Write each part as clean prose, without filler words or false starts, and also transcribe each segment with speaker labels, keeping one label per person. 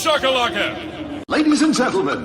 Speaker 1: shakalaka!
Speaker 2: Ladies and gentlemen,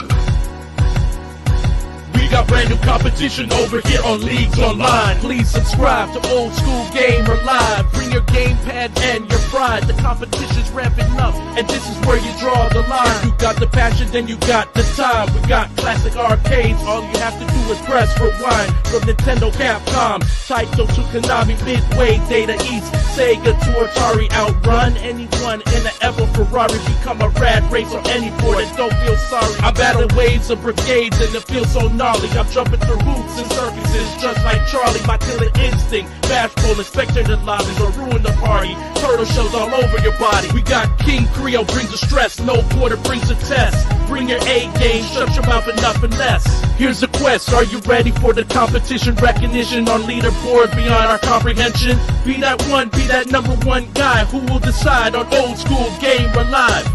Speaker 3: we got brand new competition over here on Leagues Online. Please subscribe to Old School Gamer Live. Bring your gamepad and your pride. The competition's ramping up, and this is where you draw the line. You got the passion, then you got the time. We got classic arcades. All you have to do is press rewind. From Nintendo, Capcom, Taito to Konami, Midway, Data East, Sega to Atari. Outrun anyone in an Evo Ferrari. Become a rad race on any board and don't feel sorry. I battle waves of brigades and it feels so gnarly. I'm jumping through hoops and circuses just like Charlie. My killer instinct, bashful and spectator lobbies or ruin the party. Turtle shells all over your body. We got King Creole brings the stress, no quarter brings a test. Bring your A game, shut your mouth enough and less. Here's the quest, are you ready for the competition? Recognition on leaderboard beyond our comprehension. Be that one, be that number one guy who will decide on Old School Gamer Live.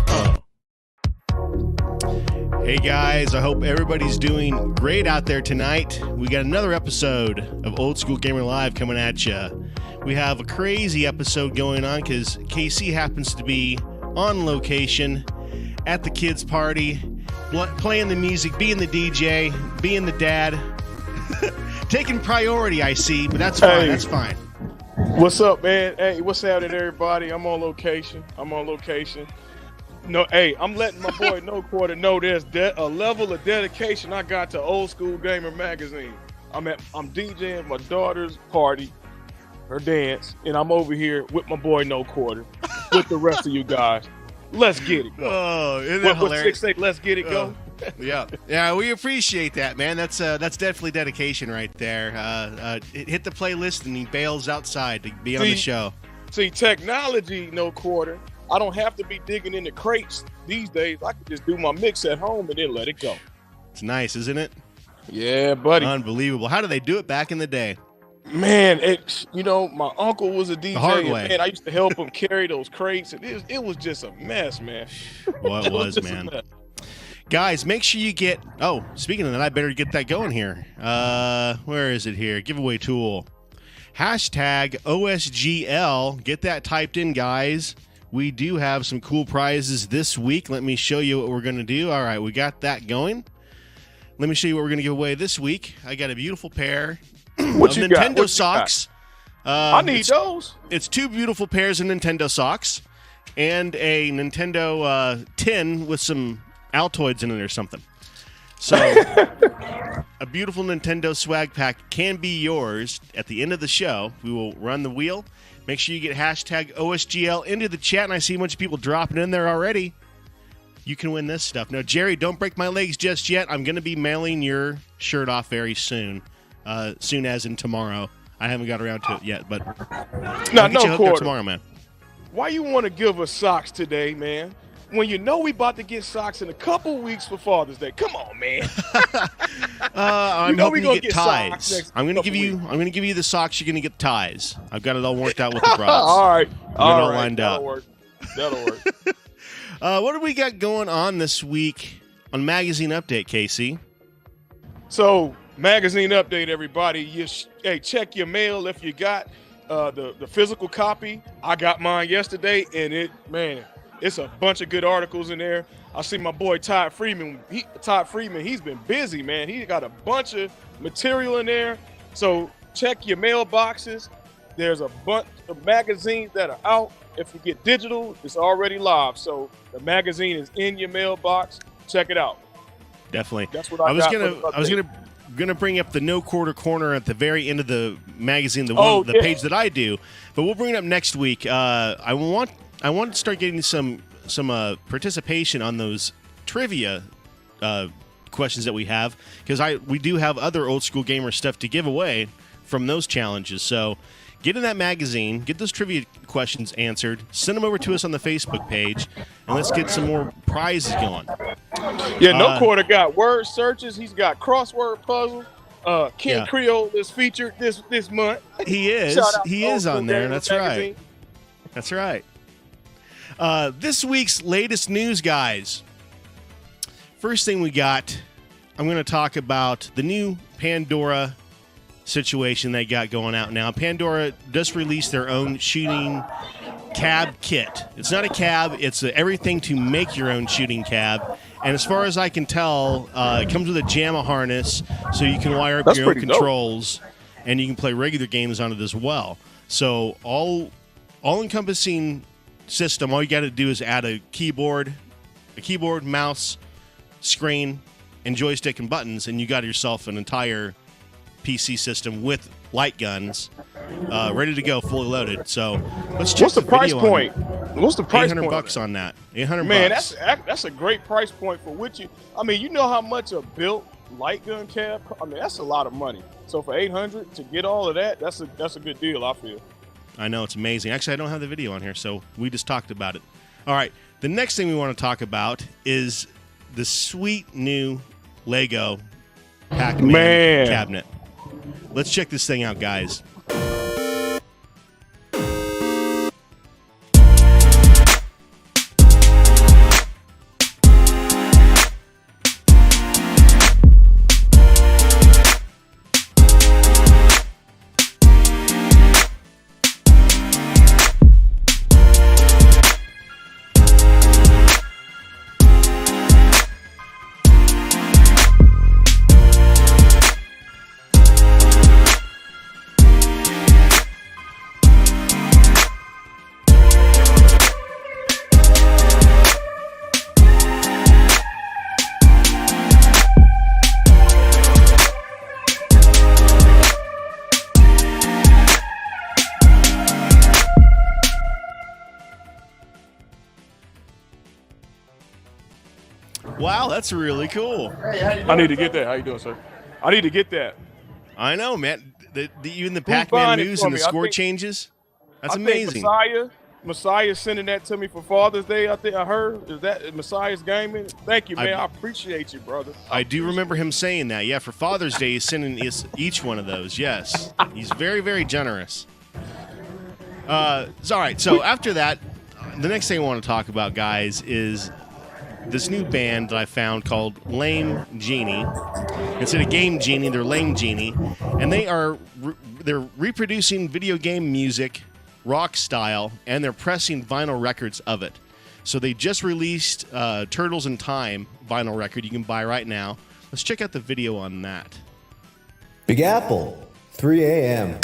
Speaker 4: Hey guys, I hope everybody's doing great out there tonight. We got another episode of Old School Gamer Live coming at you. We have a crazy episode going on because KC happens to be on location at the kids' party, playing the music, being the DJ, being the dad. Taking priority, I see, but that's fine, that's fine.
Speaker 5: What's up, man? Hey, what's happening, everybody? I'm on location. No, hey, I'm letting my boy No Quarter know there's a level of dedication I got to Old School Gamer Magazine. I'm DJing my daughter's party, her dance, and I'm over here with my boy No Quarter, with the rest of you guys. Let's get it. Go.
Speaker 4: Oh, isn't that hilarious?
Speaker 5: What 6 say? Let's get it. Go.
Speaker 4: Yeah, we appreciate that, man. That's definitely dedication right there. Hit the playlist and he bails outside to be on the show.
Speaker 5: See, technology, No Quarter. I don't have to be digging in the crates these days. I can just do my mix at home and then let it go.
Speaker 4: It's nice, isn't it?
Speaker 5: Yeah, buddy.
Speaker 4: Unbelievable. How did they do it back in the day?
Speaker 5: Man, my uncle was a DJ.
Speaker 4: The hard way.
Speaker 5: Man, I used to help him carry those crates, and it was just a mess, man.
Speaker 4: Well, it was man. Guys, make sure you get... Oh, speaking of that, I better get that going here. Where is it here? Giveaway tool. Hashtag OSGL. Get that typed in, guys. We do have some cool prizes this week. Let me show you what we're going to do. All right, we got that going. Let me show you what we're going to give away this week. I got a beautiful pair of Nintendo socks.
Speaker 5: I need those.
Speaker 4: It's 2 beautiful pairs of Nintendo socks and a Nintendo tin with some Altoids in it or something. So a beautiful Nintendo swag pack can be yours at the end of the show. We will run the wheel. Make sure you get hashtag OSGL into the chat, and I see a bunch of people dropping in there already. You can win this stuff. Now, Jerry, don't break my legs just yet. I'm going to be mailing your shirt off very soon, soon as in tomorrow. I haven't got around to it yet, but
Speaker 5: No Quarter.
Speaker 4: Tomorrow, man.
Speaker 5: Why you want to give us socks today, man? When you know we about to get socks in a couple weeks for Father's Day. Come on, man.
Speaker 4: I'm hoping you get ties. I'm gonna give you the socks. You're gonna get the ties. I've got it all worked out with the bras.
Speaker 5: All right.
Speaker 4: All right. Lined
Speaker 5: That'll
Speaker 4: up.
Speaker 5: That'll work.
Speaker 4: What do we got going on this week on Magazine Update, Casey?
Speaker 5: So, Magazine Update, everybody. Check your mail if you got the physical copy. I got mine yesterday, and it's a bunch of good articles in there. I see my boy Todd Freeman. He's been busy, man. He got a bunch of material in there. So check your mailboxes. There's a bunch of magazines that are out. If you get digital, it's already live. So the magazine is in your mailbox. Check it out.
Speaker 4: Definitely.
Speaker 5: That's what I
Speaker 4: was gonna bring up the No Quarter Corner at the very end of the magazine, the page that I do, but we'll bring it up next week. I want to start getting some participation on those trivia questions that we have, because we do have other Old School Gamer stuff to give away from those challenges. So get in that magazine, get those trivia questions answered, send them over to us on the Facebook page, and let's get some more prizes going.
Speaker 5: Yeah, No Quarter got word searches. He's got crossword puzzle. King Creole is featured this month.
Speaker 4: He is. He is on there. That's right. That's right. This week's latest news, guys. First thing we got, I'm going to talk about the new Pandora situation they got going out now. Pandora just released their own shooting cab kit. It's not a cab. It's everything to make your own shooting cab. And as far as I can tell, it comes with a JAMA harness, so you can wire up your own controls, and you can play regular games on it as well. So all-encompassing system. All you got to do is add a keyboard, mouse, screen, and joystick and buttons, and you got yourself an entire PC system with light guns, ready to go, fully loaded. So let's check the
Speaker 5: price
Speaker 4: video
Speaker 5: point. What's the price point?
Speaker 4: $800 on that. $800.
Speaker 5: Man, that's a great price point for which I mean, you know how much a built light gun cab? I mean, that's a lot of money. So for $800 to get all of that, that's a good deal, I feel.
Speaker 4: I know, it's amazing. Actually, I don't have the video on here, so we just talked about it. All right, the next thing we want to talk about is the sweet new Lego Pac-Man cabinet. Let's check this thing out, guys. Wow, that's really cool.
Speaker 5: I need to get that. How you doing, sir? I need to get that.
Speaker 4: I know, man. Even the Pac-Man news and the score changes. That's amazing.
Speaker 5: Messiah sending that to me for Father's Day. I think I heard. Is that Messiah's gaming? Thank you, man. I appreciate you, brother.
Speaker 4: I do remember him saying that. Yeah, for Father's Day, he's sending us each one of those. Yes, he's very, very generous. All right. So after that, the next thing I want to talk about, guys, is this new band that I found called Lame Genie. Instead of Game Genie, they're Lame Genie, and they're reproducing video game music, rock style, and they're pressing vinyl records of it. So they just released Turtles in Time vinyl record you can buy right now. Let's check out the video on that.
Speaker 1: Big Apple, 3 a.m.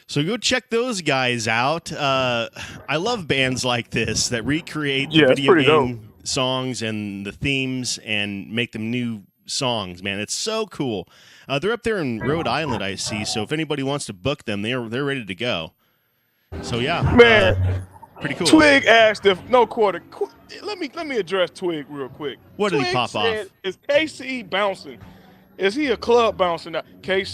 Speaker 4: So go check those guys out. I love bands like this that recreate the video game songs and the themes and make them new songs, man. It's so cool. They're up there in Rhode Island, I see. So if anybody wants to book them, they're ready to go. So yeah,
Speaker 5: man,
Speaker 4: pretty cool.
Speaker 5: Twig asked if no quarter. Let me address Twig real quick.
Speaker 4: What did
Speaker 5: Twig
Speaker 4: he pop
Speaker 5: said,
Speaker 4: off?
Speaker 5: Is KC bouncing? Is he a club bouncing now? Twig.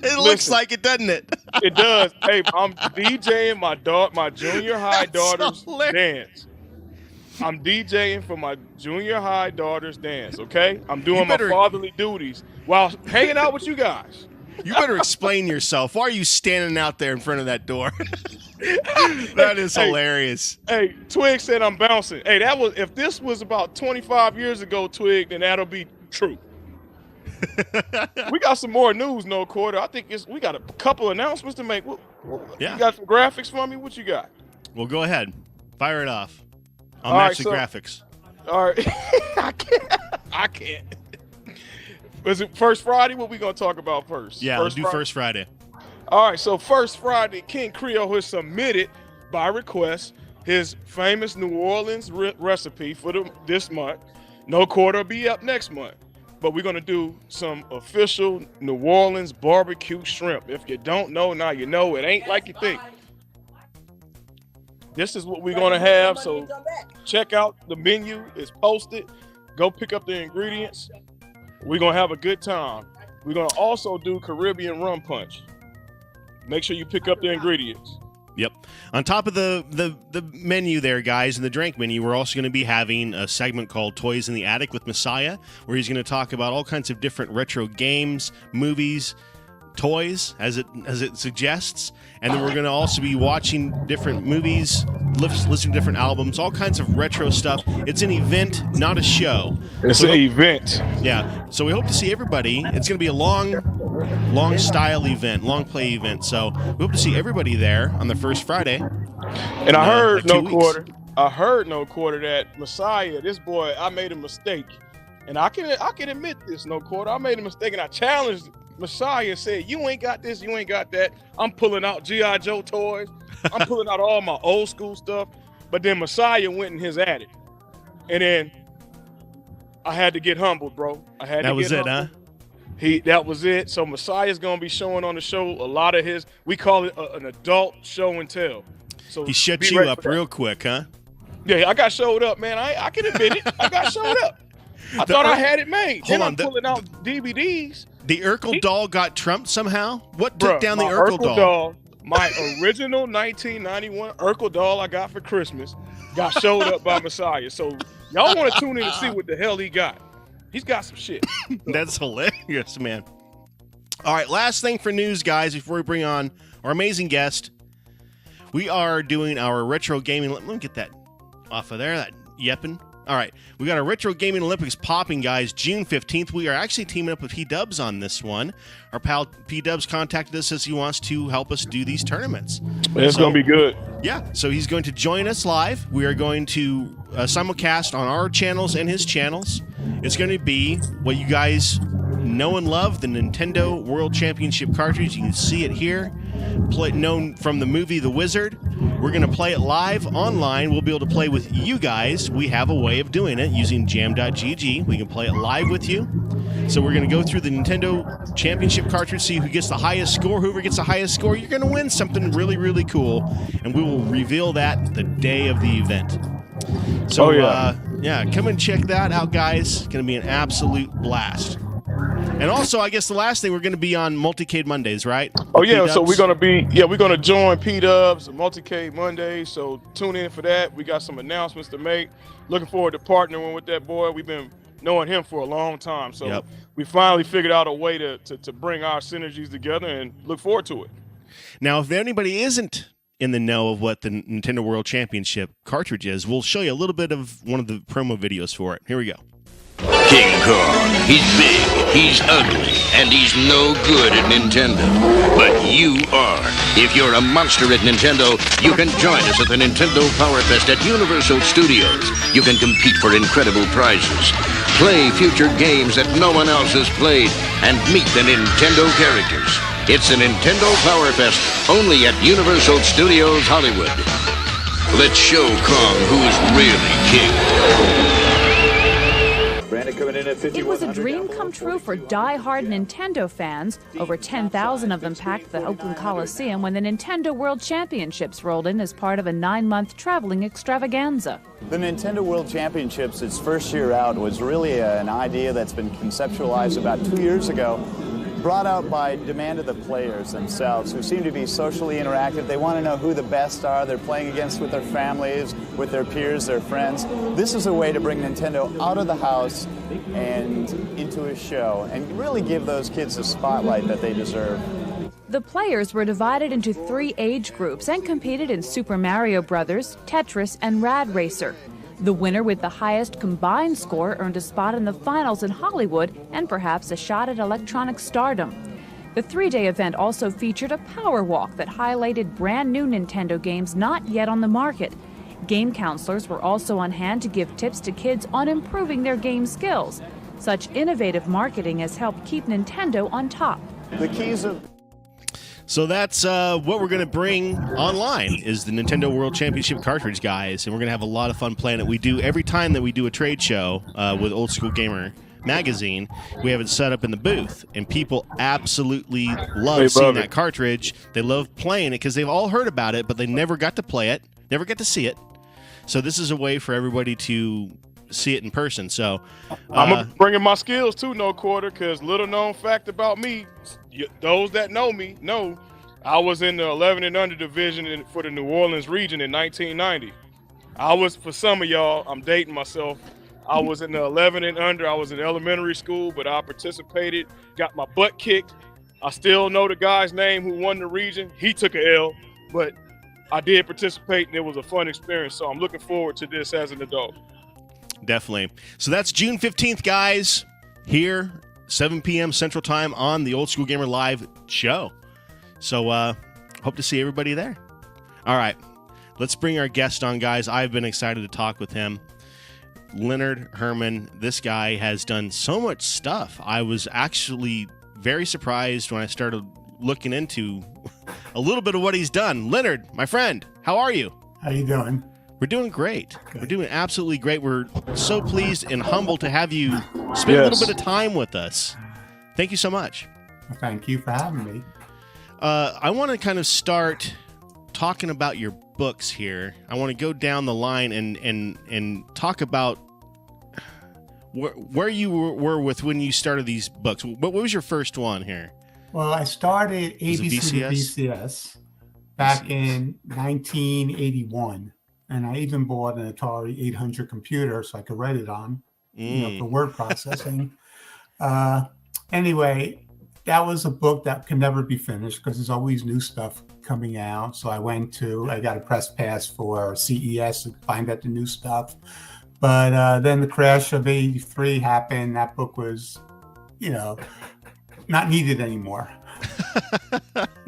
Speaker 4: It looks like it, doesn't it?
Speaker 5: It does. Hey, I'm DJing my junior high daughter's dance. I'm DJing for my junior high daughter's dance, okay? I'm doing my fatherly duties while hanging out with you guys.
Speaker 4: You better explain yourself. Why are you standing out there in front of that door? That is hilarious.
Speaker 5: Hey, Twig said I'm bouncing. Hey, if this was about 25 years ago, Twig, then that'll be true. We got some more news, No Quarter. I think we got a couple announcements to make.
Speaker 4: Yeah.
Speaker 5: You got some graphics for me? What you got?
Speaker 4: Well, go ahead. Fire it off. I'll match the graphics.
Speaker 5: All right. I can't. Was it First Friday? What we going to talk about first?
Speaker 4: Yeah, let's do First Friday.
Speaker 5: All right, so First Friday, King Creole has submitted, by request, his famous New Orleans recipe for this month. No Quarter will be up next month. But we're going to do some official New Orleans barbecue shrimp. If you don't know, now you know. It ain't like you think. This is what we're going to have, so check out the menu. It's posted. Go pick up the ingredients. We're going to have a good time. We're going to also do Caribbean rum punch. Make sure you pick up the ingredients.
Speaker 4: Yep. On top of the menu there, guys, and the drink menu, we're also going to be having a segment called Toys in the Attic with Messiah, where he's going to talk about all kinds of different retro games, movies, toys, as it suggests. And then we're going to also be watching different movies, listening to different albums, all kinds of retro stuff. It's an event, not a show.
Speaker 5: It's an event.
Speaker 4: Yeah. So we hope to see everybody. It's going to be a long style event, long play event. So we hope to see everybody there on the first Friday.
Speaker 5: And I heard No Quarter that Messiah, this boy, I made a mistake. And I can admit this, No Quarter. I made a mistake and I challenged Messiah, said, you ain't got this, you ain't got that. I'm pulling out G.I. Joe toys. I'm pulling out all my old school stuff. But then Messiah went in his attic. And then I had to get humbled, bro. That was it, huh? That was it. So Messiah's going to be showing on the show a lot of his, we call it an adult show and tell. So
Speaker 4: he shut you up real quick, huh?
Speaker 5: Yeah, I got showed up, man. I can admit it. I got showed up. I thought I had it made. Then I'm pulling out DVDs.
Speaker 4: The Urkel doll got trumped somehow? What took down the Urkel doll?
Speaker 5: My original 1991 Urkel doll I got for Christmas got showed up by Messiah. So y'all want to tune in to see what the hell he got. He's got some shit.
Speaker 4: That's hilarious, man. All right, last thing for news, guys, before we bring on our amazing guest. We are doing our retro gaming. Let me get that off of there, that yepping. All right, we got our Retro Gaming Olympics popping, guys, June 15th. We are actually teaming up with P-Dubs on this one. Our pal P-Dubs contacted us as he wants to help us do these tournaments.
Speaker 5: It's going to be good.
Speaker 4: Yeah, so he's going to join us live. We are going to simulcast on our channels and his channels. It's going to be what you guys know and love, the Nintendo World Championship cartridge. You can see it here, known from the movie The Wizard. We're going to play it live online. We'll be able to play with you guys. We have a way of doing it using jam.gg. We can play it live with you. So we're going to go through the Nintendo Championship cartridge, see who gets the highest score. Whoever gets the highest score, you're going to win something really, really cool. And we will reveal that the day of the event. So, come and check that out, guys. It's going to be an absolute blast. And also, I guess the last thing, we're going to be on Multicade Mondays, right?
Speaker 5: Oh, yeah. P-Dubs. So we're going to join P-Dubs and Multicade Mondays. So tune in for that. We got some announcements to make. Looking forward to partnering with that boy. We've been knowing him for a long time. So we finally figured out a way to bring our synergies together and look forward to it.
Speaker 4: Now, if anybody isn't in the know of what the Nintendo World Championship cartridge is, we'll show you a little bit of one of the promo videos for it. Here we go.
Speaker 2: King Kong. He's big, he's ugly, and he's no good at Nintendo. But you are. If you're a monster at Nintendo, you can join us at the Nintendo Power Fest at Universal Studios. You can compete for incredible prizes, play future games that no one else has played, and meet the Nintendo characters. It's the Nintendo Power Fest, only at Universal Studios Hollywood. Let's show Kong who's really king.
Speaker 6: It was a dream come true for die-hard Nintendo fans. Over 10,000 of them packed the Oakland Coliseum when the Nintendo World Championships rolled in as part of a 9-month traveling extravaganza.
Speaker 7: The Nintendo World Championships, its first year out, was really an idea that's been conceptualized about 2 years ago. brought out by demand of the players themselves, who seem to be socially interactive. They want to know who the best are. They're playing against with their families, with their peers, their friends. This is a way to bring Nintendo out of the house and into a show and really give those kids the spotlight that they deserve.
Speaker 6: The players were divided into 3 age groups and competed in Super Mario Bros., Tetris, and Rad Racer. The winner with the highest combined score earned a spot in the finals in Hollywood and perhaps a shot at electronic stardom. The 3-day event also featured a power walk that highlighted brand new Nintendo games not yet on the market. Game counselors were also on hand to give tips to kids on improving their game skills. Such innovative marketing has helped keep Nintendo on top.
Speaker 7: The keys of
Speaker 4: So that's what we're going to bring online is the Nintendo World Championship cartridge, guys. And we're going to have a lot of fun playing it. We do every time that we do a trade show with Old School Gamer magazine, we have it set up in the booth. And people absolutely love seeing that cartridge. They love playing it because they've all heard about it, but they never got to play it, never got to see it. So this is a way for everybody to see it in person. So
Speaker 5: I'm bringing my skills too, No Quarter, because little known fact about me, those that know me know I was in the 11 and under division for the New Orleans region in 1990. I was, for some of y'all, I'm dating myself, I was in the 11 and under. I was in elementary school, but I participated, got my butt kicked. I still know the guy's name who won the region. He took an L, but I did participate, and it was a fun experience. So I'm looking forward to this as an adult.
Speaker 4: Definitely. So that's June 15th, guys, here, 7 p.m. Central Time on the Old School Gamer Live show. So hope to see everybody there. All right, let's bring our guest on, guys. I've been excited to talk with him. Leonard Herman, this guy has done so much stuff. I was actually very surprised when I started looking into a little bit of what he's done. Leonard, my friend, how are you?
Speaker 8: How you doing?
Speaker 4: We're doing great. Good. We're doing absolutely great. We're so pleased and humbled to have you spend a little bit of time with us. Thank you so much.
Speaker 8: Well, thank you for having me.
Speaker 4: I want to kind of start talking about your books here. I want to go down the line and talk about where you were with when you started these books. What was your first one here?
Speaker 8: Well, I started ABC to VCS back in 1981. And I even bought an Atari 800 computer so I could write it on, for word processing. Anyway, that was a book that can never be finished because there's always new stuff coming out. So I got a press pass for CES to find out the new stuff. But then the crash of 83 happened. That book was, not needed anymore.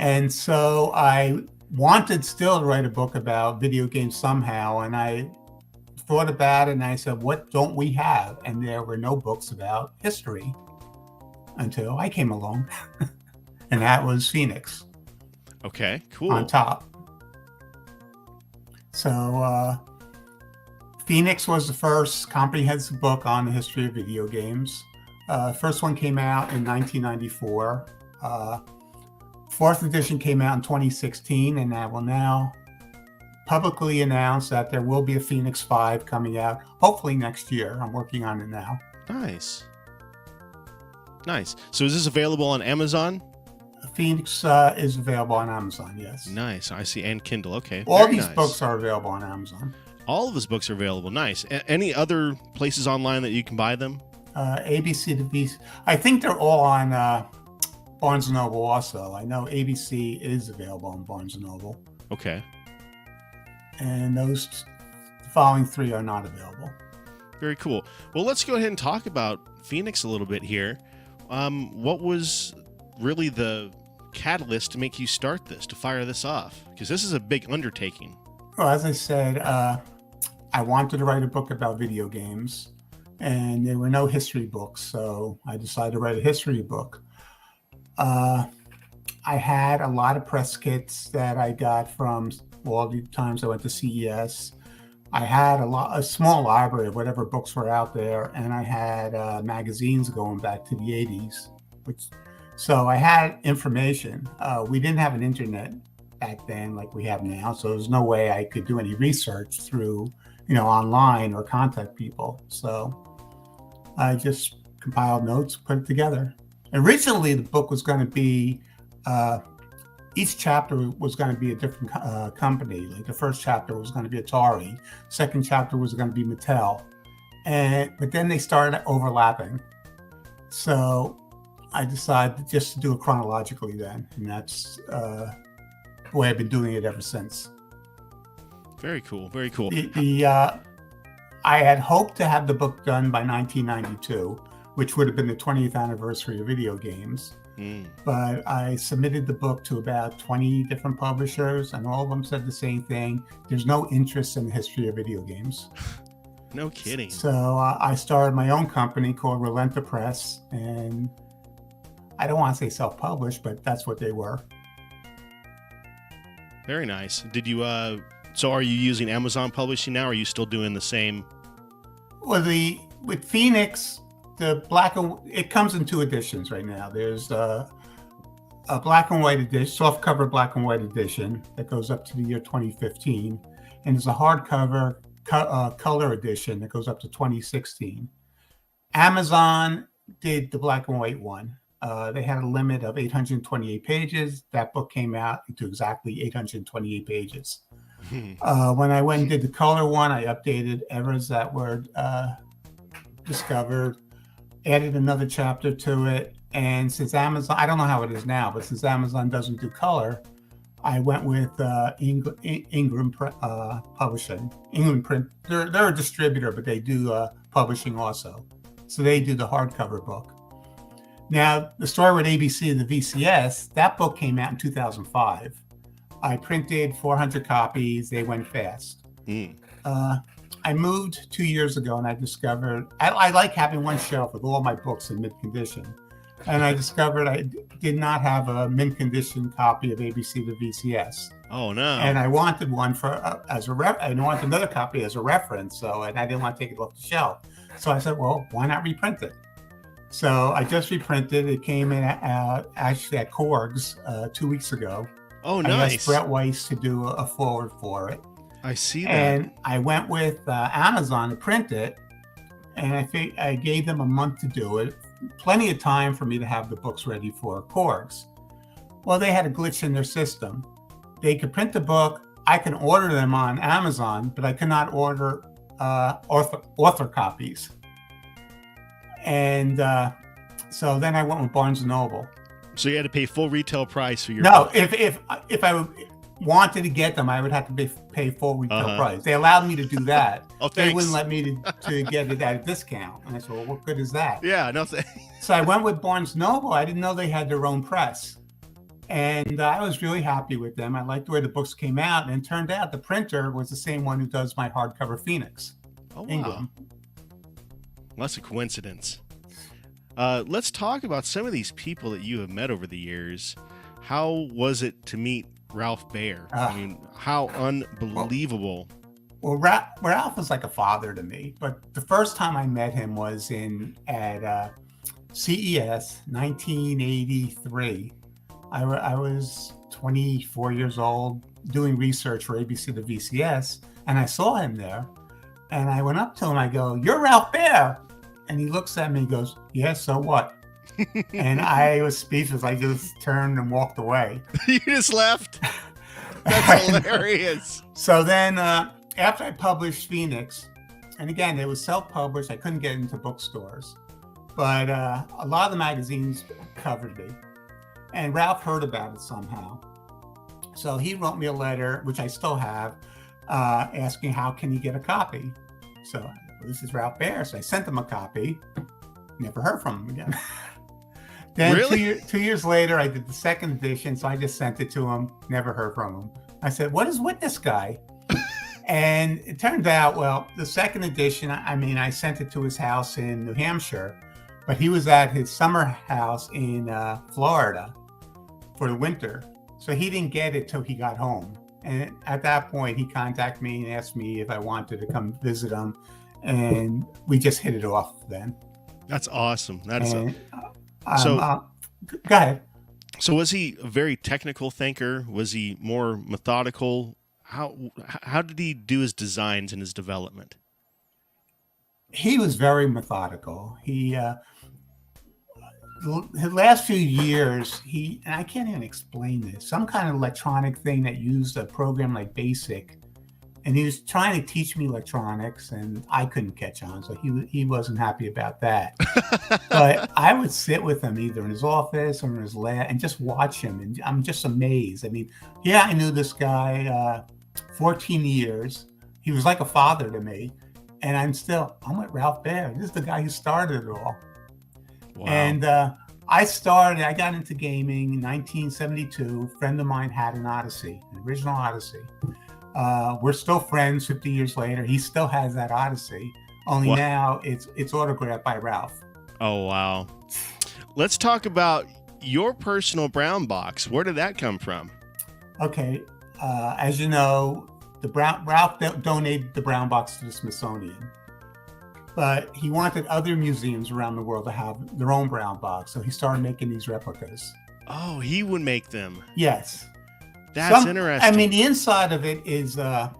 Speaker 8: And so I wanted still to write a book about video games somehow, and I thought about it and I said, what don't we have? And there were no books about history until I came along. And that was Phoenix.
Speaker 4: Okay, cool.
Speaker 8: On top. So Phoenix was the first comprehensive book on the history of video games. First one came out in 1994. Fourth edition came out in 2016, and I will now publicly announce that there will be a Phoenix 5 coming out, hopefully next year. I'm working on it now.
Speaker 4: Nice. So is this available on Amazon?
Speaker 8: Phoenix is available on Amazon, yes.
Speaker 4: Nice. I see. And Kindle. Okay.
Speaker 8: All these books are available on Amazon.
Speaker 4: All of his books are available. Nice. Any other places online that you can buy them?
Speaker 8: ABC to VCS. I think they're all on Barnes & Noble also. I know ABC is available on Barnes & Noble.
Speaker 4: Okay.
Speaker 8: And the following 3 are not available.
Speaker 4: Very cool. Well, let's go ahead and talk about Phoenix a little bit here. What was really the catalyst to make you start this, to fire this off? Because this is a big undertaking.
Speaker 8: Well, as I said, I wanted to write a book about video games, and there were no history books, so I decided to write a history book. I had a lot of press kits that I got from all the times I went to CES. I had a small library of whatever books were out there, and I had magazines going back to the 80s. So I had information. We didn't have an internet back then like we have now, so there's no way I could do any research through, online or contact people. So I just compiled notes, put it together. Originally, the book was going to be each chapter was going to be a different company. Like the first chapter was going to be Atari, second chapter was going to be Mattel, but then they started overlapping. So I decided just to do it chronologically then, and that's the way I've been doing it ever since.
Speaker 4: Very cool. Very cool.
Speaker 8: I had hoped to have the book done by 1992, which would have been the 20th anniversary of video games. But I submitted the book to about 20 different publishers, and all of them said the same thing. There's no interest in the history of video games.
Speaker 4: No kidding.
Speaker 8: So I started my own company called Relenta Press, and I don't want to say self-published, but that's what they were.
Speaker 4: Very nice. Did you, so are you using Amazon Publishing now, or are you still doing the same?
Speaker 8: Well, with Phoenix, it comes in 2 editions right now. There's a black and white edition, softcover black and white edition that goes up to the year 2015, and there's a hardcover color edition that goes up to 2016. Amazon did the black and white one. They had a limit of 828 pages. That book came out into exactly 828 pages. When I went and did the color one, I updated errors that were discovered, added another chapter to it. And since Amazon, I don't know how it is now, but since Amazon doesn't do color, I went with Ingram Publishing. Ingram Print, they're a distributor, but they do publishing also. So they do the hardcover book. Now, the story with ABC and the VCS, that book came out in 2005. I printed 400 copies. They went fast. I moved 2 years ago, and I discovered I like having one shelf with all my books in mint condition. And I discovered I did not have a mint condition copy of ABC to VCS.
Speaker 4: Oh no!
Speaker 8: And I wanted one I wanted another copy as a reference. And I didn't want to take it off the shelf. So I said, well, why not reprint it? So I just reprinted. It came in actually at Korg's 2 weeks ago.
Speaker 4: Oh, nice!
Speaker 8: I asked Brett Weiss to do a forward for it.
Speaker 4: I see that.
Speaker 8: And I went with Amazon to print it, and I gave them a month to do it. Plenty of time for me to have the books ready for Korg's. Well, they had a glitch in their system. They could print the book. I can order them on Amazon, but I could not order author copies. And so then I went with Barnes & Noble.
Speaker 4: So you had to pay full retail price for your
Speaker 8: book. If I wanted to get them, I would have to pay full retail price. They allowed me to do that.
Speaker 4: Oh, thanks.
Speaker 8: They wouldn't let me to get it at a discount. And I said, well, what good is that?
Speaker 4: Yeah, no thanks.
Speaker 8: So I went with Barnes & Noble. I didn't know they had their own press. And I was really happy with them. I liked the way the books came out. And it turned out the printer was the same one who does my hardcover Phoenix.
Speaker 4: Oh, wow.
Speaker 8: Ingram.
Speaker 4: Well, that's a coincidence. Let's talk about some of these people that you have met over the years. How was it to meet Ralph Baer? I mean, how unbelievable.
Speaker 8: Well, Ralph was like a father to me. But the first time I met him was at CES 1983. I was 24 years old doing research for ABC to VCS, and I saw him there. And I went up to him. I go, "You're Ralph Baer." And he looks at me and goes, "Yeah, so what?" And I was speechless. I just turned and walked away.
Speaker 4: You just left? That's hilarious.
Speaker 8: So then after I published Phoenix, and again, it was self-published. I couldn't get into bookstores. But a lot of the magazines covered me. And Ralph heard about it somehow. So he wrote me a letter, which I still have, asking how can he get a copy. So this is Ralph Baer. So I sent him a copy. Never heard from him again. Then
Speaker 4: really?
Speaker 8: 2 years later, I did the second edition. So I just sent it to him. Never heard from him. I said, what is with this guy? And it turned out, well, the second edition, I sent it to his house in New Hampshire, but he was at his summer house in Florida for the winter. So he didn't get it till he got home. And at that point, he contacted me and asked me if I wanted to come visit him. And we just hit it off then.
Speaker 4: That's awesome.
Speaker 8: Go ahead.
Speaker 4: So was he a very technical thinker? Was he more methodical? How did he do his designs and his development?
Speaker 8: He was very methodical. the last few years, and I can't even explain this, some kind of electronic thing that used a program like BASIC, and he was trying to teach me electronics, and I couldn't catch on, so he wasn't happy about that. But I would sit with him either in his office or in his lab and just watch him, and I'm just amazed. I mean, yeah, I knew this guy 14 years. He was like a father to me, and I'm with Ralph Baer. This is the guy who started it all.
Speaker 4: Wow.
Speaker 8: And I got into gaming in 1972. A friend of mine had an Odyssey, an original Odyssey. We're still friends 50 years later. He still has that Odyssey, only now it's autographed by Ralph.
Speaker 4: Oh, wow. Let's talk about your personal brown box. Where did that come from?
Speaker 8: Okay. As you know, Ralph donated the brown box to the Smithsonian. But he wanted other museums around the world to have their own brown box, so he started making these replicas.
Speaker 4: Oh, he would make them.
Speaker 8: Yes.
Speaker 4: That's interesting.
Speaker 8: I mean, the inside of it is a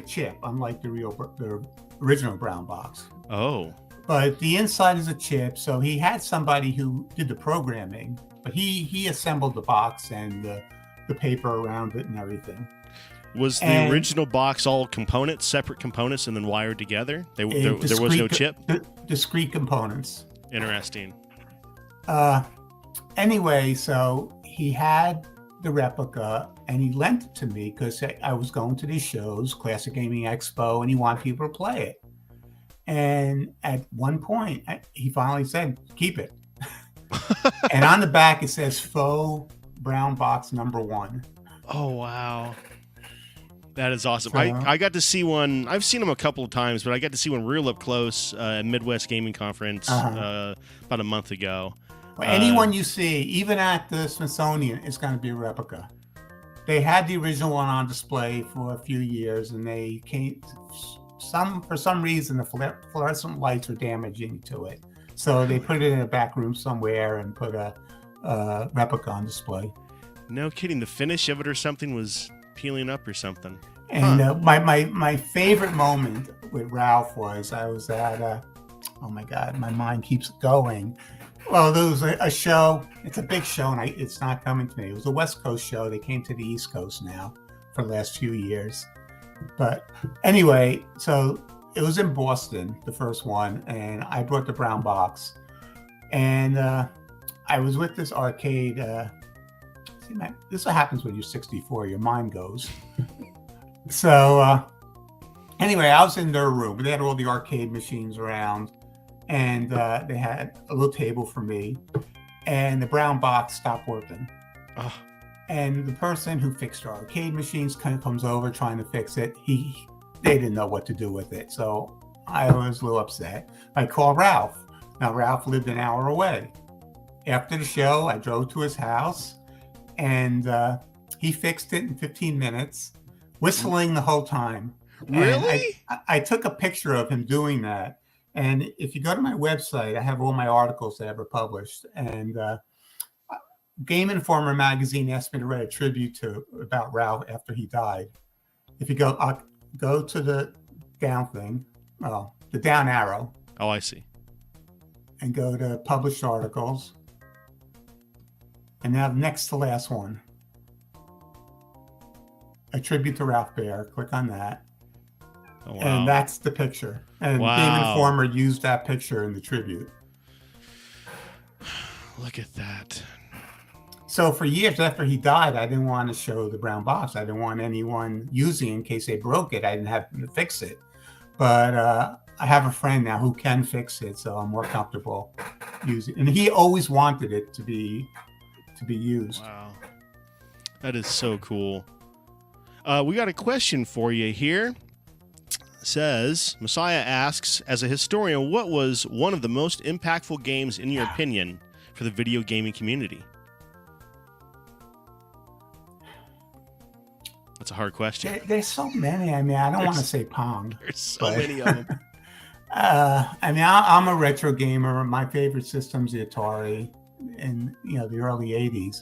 Speaker 8: chip, unlike the original brown box.
Speaker 4: Oh.
Speaker 8: But the inside is a chip, so he had somebody who did the programming, but he assembled the box and the paper around it and everything.
Speaker 4: Was the original box all components, separate components, and then wired together? There was no chip?
Speaker 8: Discrete components.
Speaker 4: Interesting.
Speaker 8: Anyway, so he had the replica, and he lent it to me because I was going to these shows, Classic Gaming Expo, and he wanted people to play it. And at one point, he finally said, keep it. And on the back, it says faux brown box #1.
Speaker 4: Oh, wow. That is awesome. I got to see one. I've seen them a couple of times, but I got to see one real up close at Midwest Gaming Conference about a month ago.
Speaker 8: Well, anyone you see, even at the Smithsonian, is going to be a replica. They had the original one on display for a few years, and they came. For some reason, the fluorescent lights were damaging to it, so they put it in a back room somewhere and put a replica on display.
Speaker 4: No kidding. The finish of it or something was peeling up or something.
Speaker 8: And my favorite moment with Ralph was I was at oh my God, my mind keeps going. Well, there was a show. It's a big show, and it's not coming to me. It was a West Coast show. They came to the East Coast now for the last few years. But anyway, so it was in Boston, the first one, and I brought the brown box. And I was with this arcade. See, man, this is what happens when you're 64. Your mind goes. So anyway, I was in their room. They had all the arcade machines around. And they had a little table for me, and the brown box stopped working. Oh. And the person who fixed our arcade machines kind of comes over trying to fix it. They didn't know what to do with it, so I was a little upset. I called Ralph. Now Ralph lived an hour away. After the show, I drove to his house, and he fixed it in 15 minutes, whistling the whole time.
Speaker 4: Really?
Speaker 8: I took a picture of him doing that. And if you go to my website, I have all my articles that I ever published. And Game Informer magazine asked me to write a tribute about Ralph after he died. If you go to the down thing, the down arrow.
Speaker 4: Oh, I see.
Speaker 8: And go to published articles. And now next to last one, a tribute to Ralph Baer. Click on that.
Speaker 4: Oh, wow.
Speaker 8: And that's the picture. And Game Informer used that picture in the tribute.
Speaker 4: Look at that.
Speaker 8: So for years after he died, I didn't want to show the brown box. I didn't want anyone using it in case they broke it. I didn't have to fix it. But I have a friend now who can fix it, so I'm more comfortable using it. And he always wanted it to be used.
Speaker 4: Wow. That is so cool. We got a question for you here. Says, Messiah asks, as a historian, what was one of the most impactful games, in your opinion, for the video gaming community? That's a hard question.
Speaker 8: There's so many. I mean, I don't want to say Pong.
Speaker 4: There's so many of them.
Speaker 8: I mean, I'm a retro gamer. My favorite system's the Atari in the early 80s.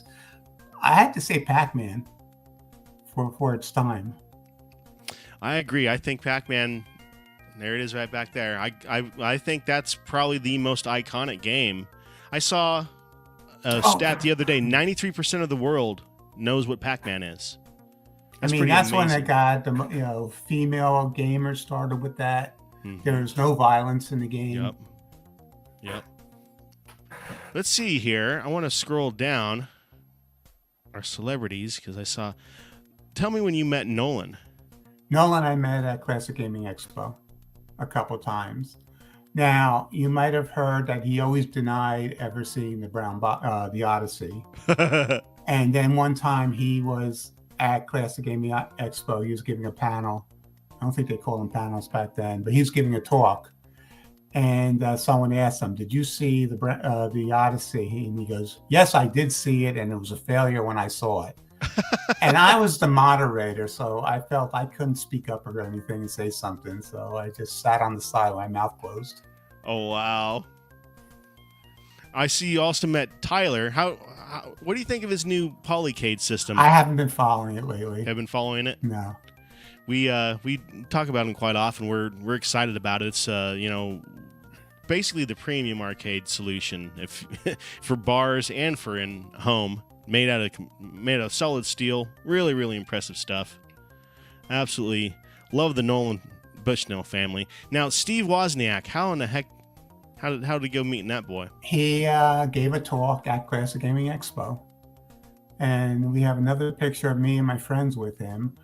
Speaker 8: I had to say Pac-Man for its time.
Speaker 4: I agree. I think Pac-Man, there it is right back there. I think that's probably the most iconic game. I saw a stat the other day. 93% of the world knows what Pac-Man is. That's pretty
Speaker 8: that's
Speaker 4: amazing.
Speaker 8: when it got the female gamers started with that.
Speaker 4: Mhm.
Speaker 8: There's no violence in the game.
Speaker 4: Yep. Let's see here. I want to scroll down our celebrities because I saw. Tell me when you met Nolan.
Speaker 8: Nolan, I met at Classic Gaming Expo a couple times. Now, you might have heard that he always denied ever seeing the Odyssey. And then one time he was at Classic Gaming Expo. He was giving a panel. I don't think they called them panels back then, but he was giving a talk. And someone asked him, "Did you see the Odyssey?" And he goes, "Yes, I did see it, and it was a failure when I saw it." And I was the moderator, so I felt I couldn't speak up or anything and say something. So I just sat on the side with my mouth closed.
Speaker 4: Oh, wow. I see you also met Tyler. What do you think of his new Polycade system?
Speaker 8: I haven't been following it lately.
Speaker 4: Have been following it?
Speaker 8: No.
Speaker 4: We talk about him quite often. We're excited about it. It's basically the premium arcade solution for bars and for in home. Made out of solid steel. Really, really impressive stuff. Absolutely love the Nolan Bushnell family. Now, Steve Wozniak, how in the heck, how did he go meeting that boy?
Speaker 8: He gave a talk at Classic Gaming Expo. And we have another picture of me and my friends with him.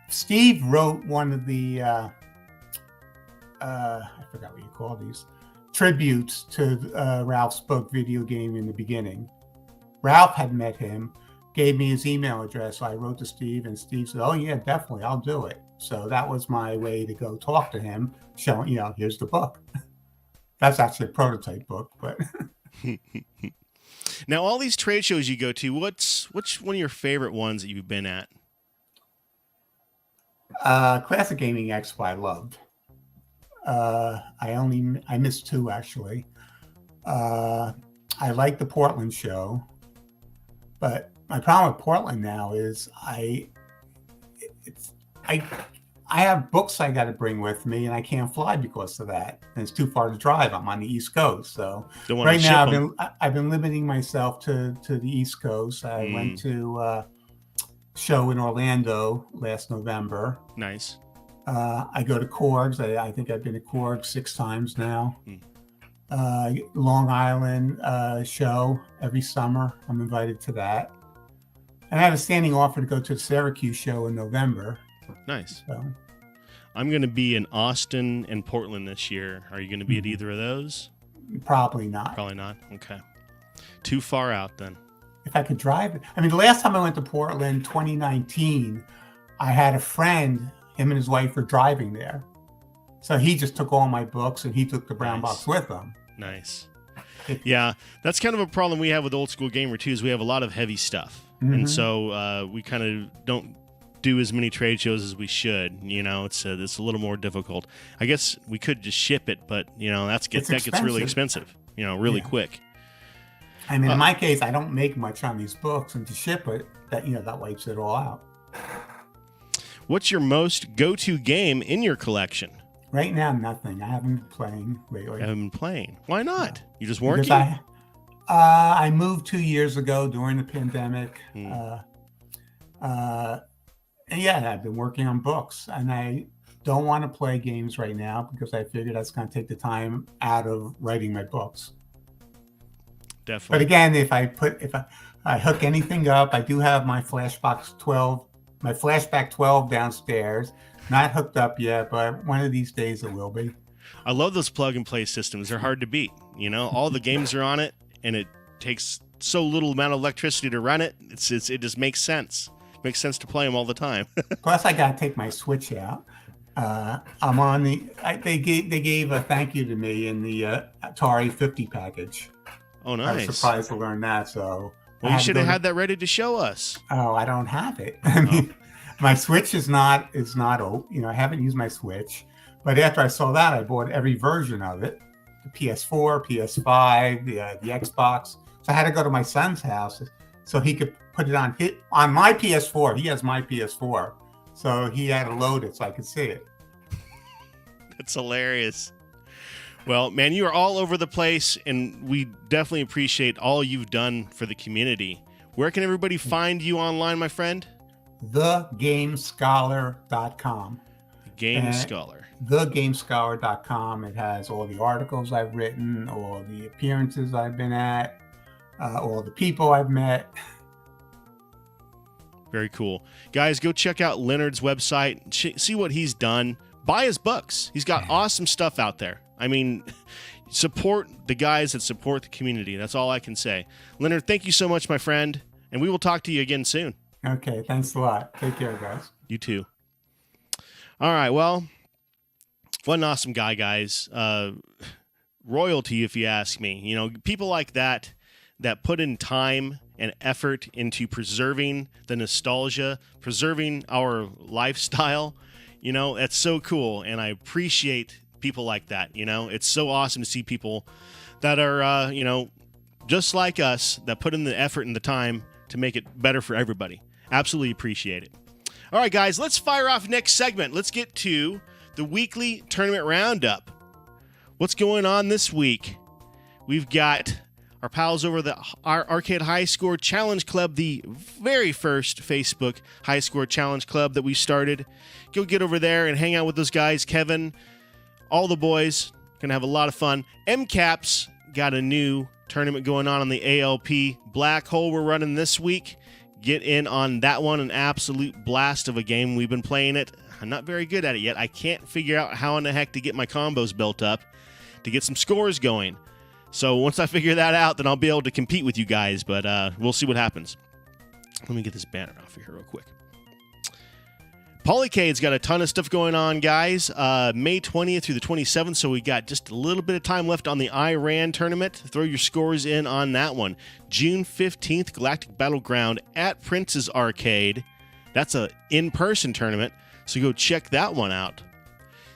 Speaker 8: Steve wrote one of the, I forgot what you call these, tributes to Ralph's book, Videogame in the Beginning. Ralph had met him, gave me his email address. So I wrote to Steve, and Steve said, "Oh, yeah, definitely, I'll do it." So that was my way to go talk to him, showing, here's the book. That's actually a prototype book, but.
Speaker 4: Now, all these trade shows you go to, which one of your favorite ones that you've been at?
Speaker 8: Classic Gaming Expo I loved. I missed two, actually. I like the Portland show, but my problem with Portland now is I have books I got to bring with me, and I can't fly because of that. And it's too far to drive. I'm on the East Coast, so right now I've been limiting myself to the East Coast. I went to a show in Orlando last November.
Speaker 4: Nice.
Speaker 8: I go to Korg's. I think I've been to Korg's 6 times now. Long Island show every summer. I'm invited to that. And I have a standing offer to go to the Syracuse show in November.
Speaker 4: Nice.
Speaker 8: So.
Speaker 4: I'm going to be in Austin and Portland this year. Are you going to be at either of those?
Speaker 8: Probably not.
Speaker 4: Probably not. Okay. Too far out then.
Speaker 8: If I could drive it. I mean, the last time I went to Portland, 2019, I had a friend, him and his wife were driving there. So he just took all my books and he took the brown box with him.
Speaker 4: Nice. Yeah, that's kind of a problem we have with Old School Gamer too, is we have a lot of heavy stuff. And so we kind of don't do as many trade shows as we should. It's a little more difficult. I guess we could just ship it, but that gets really expensive. Really quick.
Speaker 8: I mean, in my case, I don't make much on these books, and to ship it, that wipes it all out.
Speaker 4: What's your most go-to game in your collection?
Speaker 8: Right now, nothing. I haven't been playing lately.
Speaker 4: I haven't been playing. Why not? You just working?
Speaker 8: Because I moved 2 years ago during the pandemic. And yeah, I've been working on books, and I don't want to play games right now because I figured that's going to take the time out of writing my books.
Speaker 4: Definitely.
Speaker 8: But again, if I hook anything up, I do have my Flashback 12 downstairs, not hooked up yet, but one of these days it will be.
Speaker 4: I love those plug and play systems. They're hard to beat. All the games are on it, and it takes so little amount of electricity to run it. It just makes sense. It makes sense to play them all the time.
Speaker 8: Plus, I got to take my Switch out. I'm on they gave a thank you to me in the Atari 50 package.
Speaker 4: Oh, nice.
Speaker 8: I was surprised to learn that. So
Speaker 4: you should have had that ready to show us.
Speaker 8: Oh, I don't have it. I mean, my Switch is not old. I haven't used my Switch. But after I saw that, I bought every version of it: the PS4, PS5, the Xbox. So I had to go to my son's house so he could put it on my PS4. He has my PS4, so he had to load it so I could see it.
Speaker 4: That's hilarious. Well, man, you are all over the place, and we definitely appreciate all you've done for the community. Where can everybody find you online, my friend?
Speaker 8: TheGameScholar.com.
Speaker 4: Game Scholar.
Speaker 8: TheGameScholar.com. It has all the articles I've written, all the appearances I've been at, all the people I've met.
Speaker 4: Very cool. Guys, go check out Leonard's website. See what he's done. Buy his books. He's got awesome stuff out there. I mean, support the guys that support the community. That's all I can say. Leonard, thank you so much, my friend, and we will talk to you again soon.
Speaker 8: Okay, thanks a lot. Take care, guys.
Speaker 4: You too. All right, well, what an awesome guy, guys. Royalty, if you ask me. You know, people like that put in time and effort into preserving the nostalgia, preserving our lifestyle. You know, that's so cool, and I appreciate people like that. You know, it's so awesome to see people that are, you know, just like us, that put in the effort and the time to make it better for everybody. Absolutely appreciate it. All right, guys, let's fire off next segment. Let's get to the weekly tournament roundup. What's going on this week? We've got our pals over our Arcade High Score Challenge Club, the very first Facebook High Score Challenge Club that we started. Go get over there and hang out with those guys, Kevin, all the boys. Gonna have a lot of fun. MCAP's got a new tournament going on the ALP Black Hole we're running this week. Get in on that one. An absolute blast of a game. We've been playing it. I'm not very good at it yet. I can't figure out how in the heck to get my combos built up to get some scores going. So once I figure that out, then I'll be able to compete with you guys, but we'll see what happens. Let me get this banner off of here real quick. Polycade's got a ton of stuff going on, guys. May 20th through the 27th, so we got just a little bit of time left on the Iran tournament. Throw your scores in on that one. June 15th, Galactic Battleground at Prince's Arcade. That's a in-person tournament, so go check that one out.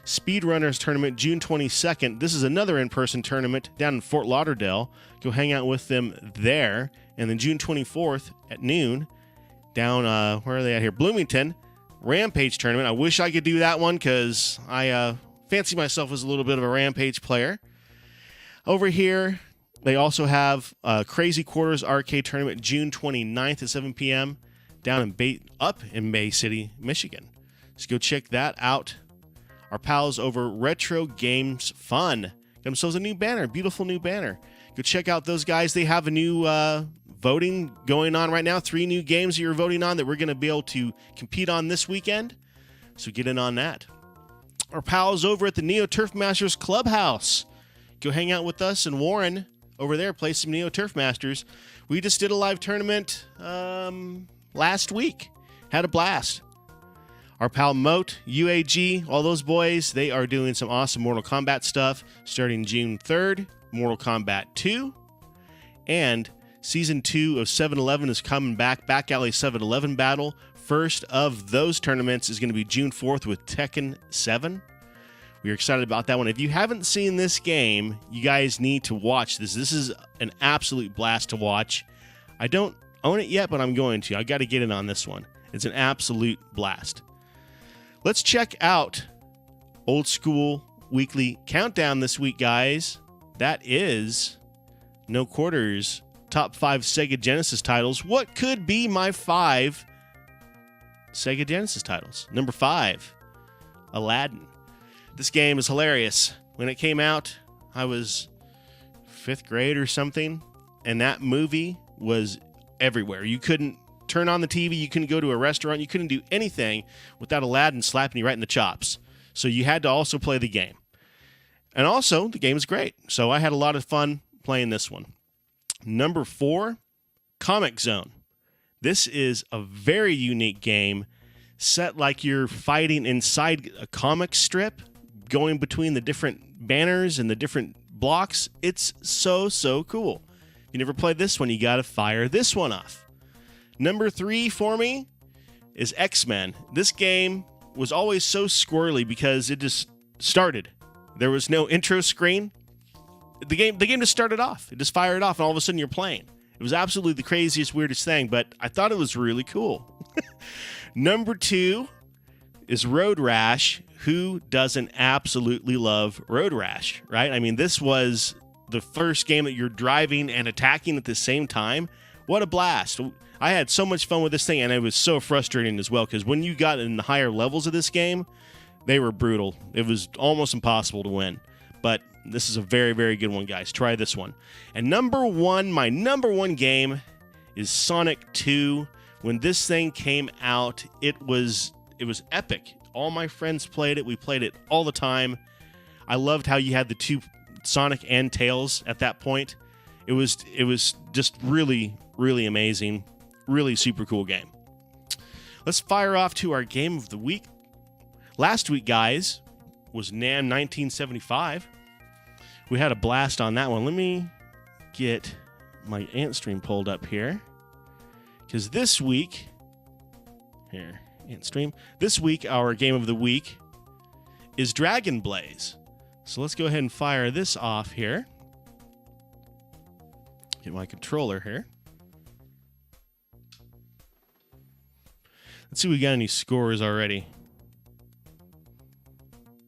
Speaker 4: Speedrunners Tournament, June 22nd. This is another in-person tournament down in Fort Lauderdale. Go hang out with them there. And then June 24th at noon, down, where are they at here? Bloomington. Rampage Tournament. I wish I could do that one because I fancy myself as a little bit of a Rampage player. Over here, they also have Crazy Quarters Arcade Tournament, June 29th at 7 p.m. down up in Bay City, Michigan. So go check that out. Our pals over Retro Games Fun got themselves a new banner, beautiful new banner. Go check out those guys. They have a new voting going on right now. 3 new games that you're voting on that we're going to be able to compete on this weekend. So get in on that. Our pals over at the Neo Turf Masters Clubhouse. Go hang out with us and Warren over there. Play some Neo Turf Masters. We just did a live tournament last week. Had a blast. Our pal Moat, UAG, all those boys, they are doing some awesome Mortal Kombat stuff starting June 3rd. Mortal Kombat 2. And Season 2 of 7-Eleven is coming back. Back Alley 7-Eleven Battle. First of those tournaments is going to be June 4th with Tekken 7. We are excited about that one. If you haven't seen this game, you guys need to watch this. This is an absolute blast to watch. I don't own it yet, but I'm going to. I got to get in on this one. It's an absolute blast. Let's check out Old School Weekly Countdown this week, guys. That is No Quarters Top 5 Sega Genesis titles. What could be my 5 Sega Genesis titles? Number 5, Aladdin. This game is hilarious. When it came out, I was 5th grade or something, and that movie was everywhere. You couldn't turn on the TV, you couldn't go to a restaurant, you couldn't do anything without Aladdin slapping you right in the chops. So you had to also play the game. And also, the game is great. So I had a lot of fun playing this one. Number 4, Comic Zone. This is a very unique game, set like you're fighting inside a comic strip, going between the different banners and the different blocks. It's so cool. If you never played this one, you got to fire this one off. Number 3 for me is X-Men. This game was always so squirrely because it just started. There was no intro screen. The game just started off. It just fired off, and all of a sudden you're playing. It was absolutely the craziest, weirdest thing, but I thought it was really cool. Number 2 is Road Rash. Who doesn't absolutely love Road Rash, right? I mean, this was the first game that you're driving and attacking at the same time. What a blast. I had so much fun with this thing, and it was so frustrating as well, because when you got in the higher levels of this game, they were brutal. It was almost impossible to win. But this is a very, very good one, guys. Try this one. And my number one game is Sonic 2. When this thing came out, it was epic. All my friends played it. We played it all the time. I loved how you had the two Sonic and Tails at that point. It was just really, really amazing. Really super cool game. Let's fire off to our game of the week. Last week, guys, was NAMM 1975. We had a blast on that one. Let me get my ant stream pulled up here. Because this week, here, ant stream. This week, our game of the week is Dragon Blaze. So let's go ahead and fire this off here. Get my controller here. Let's see if we got any scores already.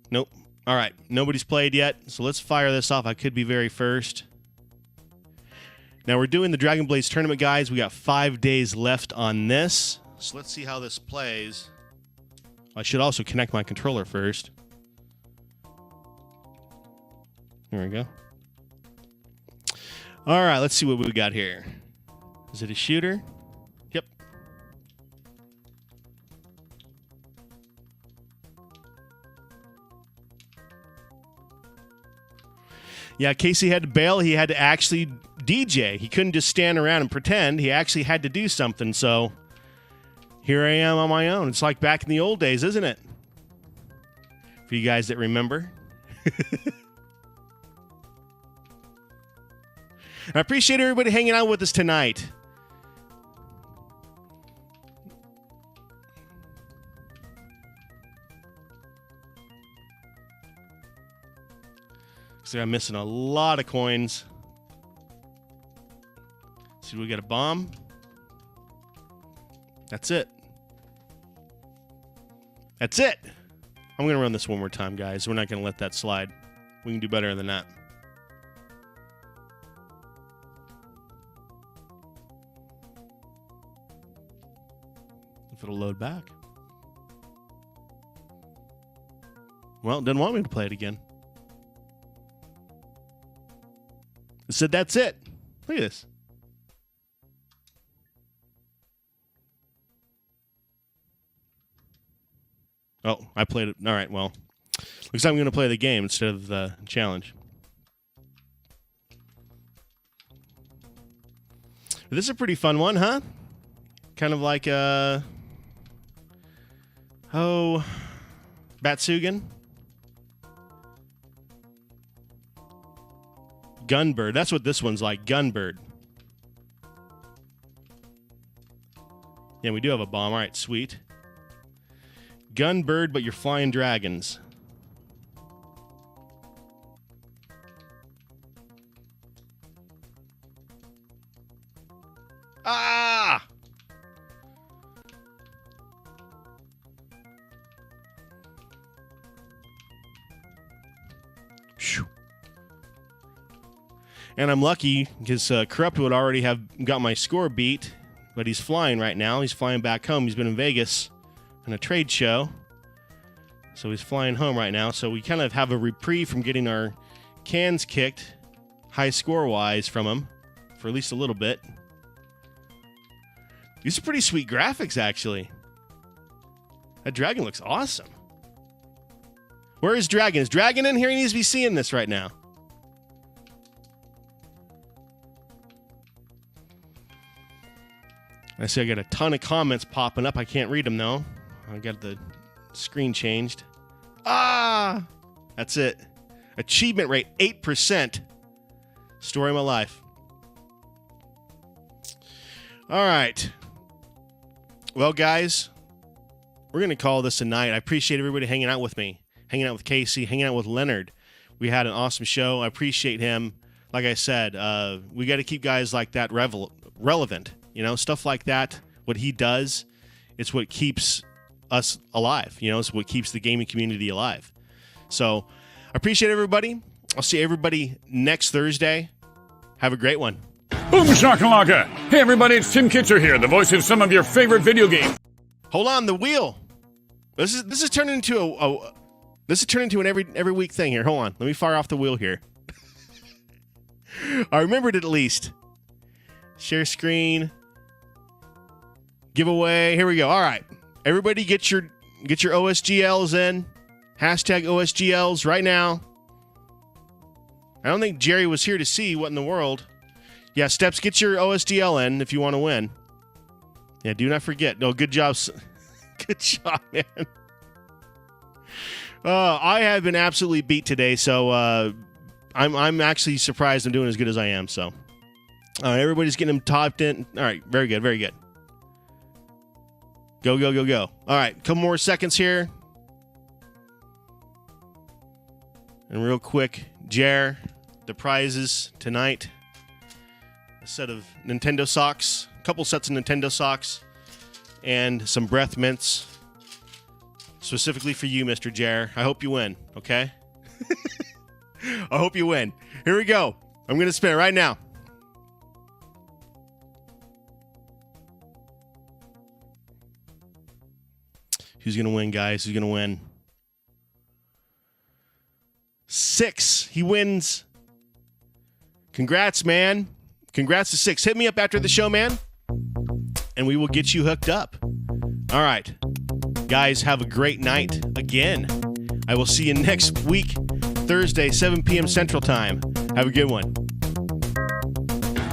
Speaker 4: Nope. All right. Nobody's played yet, so let's fire this off. I could be very first. Now, we're doing the Dragon Blaze tournament, guys. We got 5 days left on this. So let's see how this plays. I should also connect my controller first. There we go. All right, let's see what we got here. Is it a shooter? Yep. Yeah, Casey had to bail. He had to actually DJ. He couldn't just stand around and pretend. He actually had to do something. So here I am on my own. It's like back in the old days, isn't it? For you guys that remember. I appreciate everybody hanging out with us tonight. So I'm missing a lot of coins. See, we got a bomb. That's it. That's it. I'm going to run this one more time, guys. We're not going to let that slide. We can do better than that. If it'll load back. Well, it doesn't want me to play it again. It said that's it. Look at this. Oh, I played it. All right, well. Looks like I'm going to play the game instead of the challenge. This is a pretty fun one, huh? Kind of like Batsugan. Gunbird. That's what this one's like. Gunbird. Yeah, we do have a bomb. All right, sweet. Gunbird, but you're flying dragons. Ah! Phew. And I'm lucky because Corrupt would already have got my score beat, but he's flying right now. He's flying back home. He's been in Vegas on a trade show, so he's flying home right now. So we kind of have a reprieve from getting our cans kicked high score-wise from him for at least a little bit. These are pretty sweet graphics, actually. That dragon looks awesome. Where is Dragon? Is Dragon in here? He needs to be seeing this right now. I see I got a ton of comments popping up. I can't read them, though. I got the screen changed. Ah! That's it. Achievement rate, 8%. Story of my life. All right. Well, guys, we're going to call this a night. I appreciate everybody hanging out with me, hanging out with Casey, hanging out with Leonard. We had an awesome show. I appreciate him. Like I said, we got to keep guys like that relevant. You know, stuff like that, what he does, it's what keeps us alive. It's what keeps the gaming community alive. So I appreciate everybody. I'll see everybody next Thursday. Have a great one.
Speaker 9: Boom shakalaka! Hey everybody, it's Tim Kitcher here, the voice of some of your favorite video games.
Speaker 4: Hold on, the wheel. This is turning into an every week thing here. Hold on, let me fire off the wheel here. I remembered it at least. Share screen. Giveaway. Here we go. All right, everybody, get your OSGLs in. Hashtag OSGLs right now. I don't think Jerry was here to see what in the world. Yeah, Steps, get your OSDL in if you want to win. Yeah, do not forget. No, good job. Good job, man. I have been absolutely beat today, so I'm actually surprised I'm doing as good as I am. So, everybody's getting them topped in. All right, very good, very good. Go, go, go, go. All right, couple more seconds here. And real quick, Jer, the prizes tonight. A set of Nintendo socks, a couple sets of Nintendo socks, and some breath mints. Specifically for you, Mr. Jer. I hope you win, okay? I hope you win. Here we go. I'm going to spin it right now. Who's going to win, guys? Who's going to win? 6. He wins. Congrats, man. Congrats to 6. Hit me up after the show, man, and we will get you hooked up. All right. Guys, have a great night again. I will see you next week, Thursday, 7 p.m. Central Time. Have a good one.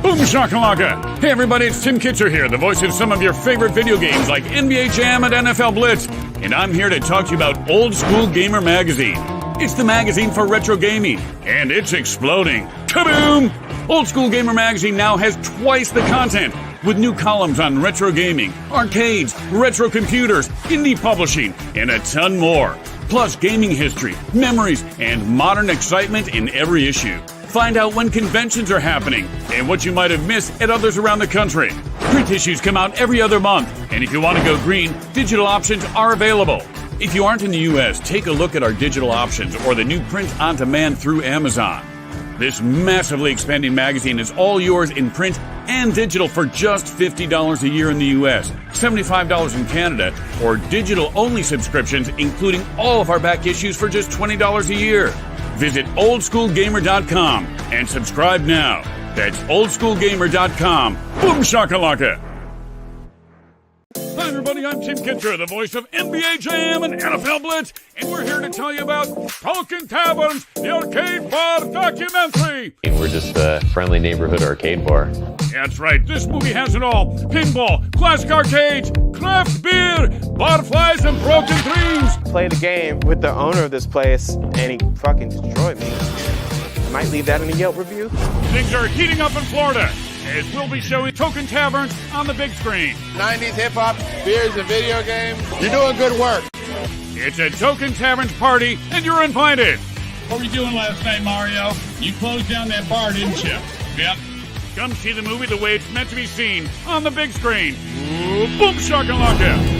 Speaker 9: Boom shakalaka! Hey everybody, it's Tim Kitcher here, the voice of some of your favorite video games like NBA Jam and NFL Blitz, and I'm here to talk to you about Old School Gamer Magazine. It's the magazine for retro gaming, and it's exploding. Kaboom! Old School Gamer Magazine now has twice the content, with new columns on retro gaming, arcades, retro computers, indie publishing, and a ton more. Plus gaming history, memories, and modern excitement in every issue. Find out when conventions are happening and what you might have missed at others around the country. Print issues come out every other month, and if you want to go green, digital options are available. If you aren't in the U.S., take a look at our digital options or the new print on demand through Amazon. This massively expanding magazine is all yours in print and digital for just $50 a year in the U.S., $75 in Canada, or digital-only subscriptions, including all of our back issues for just $20 a year. Visit oldschoolgamer.com and subscribe now. That's oldschoolgamer.com. Boom shakalaka! Hi everybody, I'm Tim Kitcher, the voice of NBA Jam and NFL Blitz, and we're here to tell you about Token Taverns, the arcade bar documentary.
Speaker 10: We're just a friendly neighborhood arcade bar.
Speaker 9: That's right, this movie has it all. Pinball, classic arcades, craft beer, barflies, and broken dreams.
Speaker 11: Played a game with the owner of this place, and he fucking destroyed me. I might leave that in a Yelp review.
Speaker 9: Things are heating up in Florida, as we'll be showing Token Taverns on the big screen.
Speaker 11: 90s hip-hop, beers, and video games. You're doing good work.
Speaker 9: It's a Token Taverns party, and you're invited.
Speaker 12: What were you doing last night, Mario? You closed down that bar, didn't you? Yep.
Speaker 9: Come see the movie the way it's meant to be seen on the big screen. Ooh, boom shakalaka!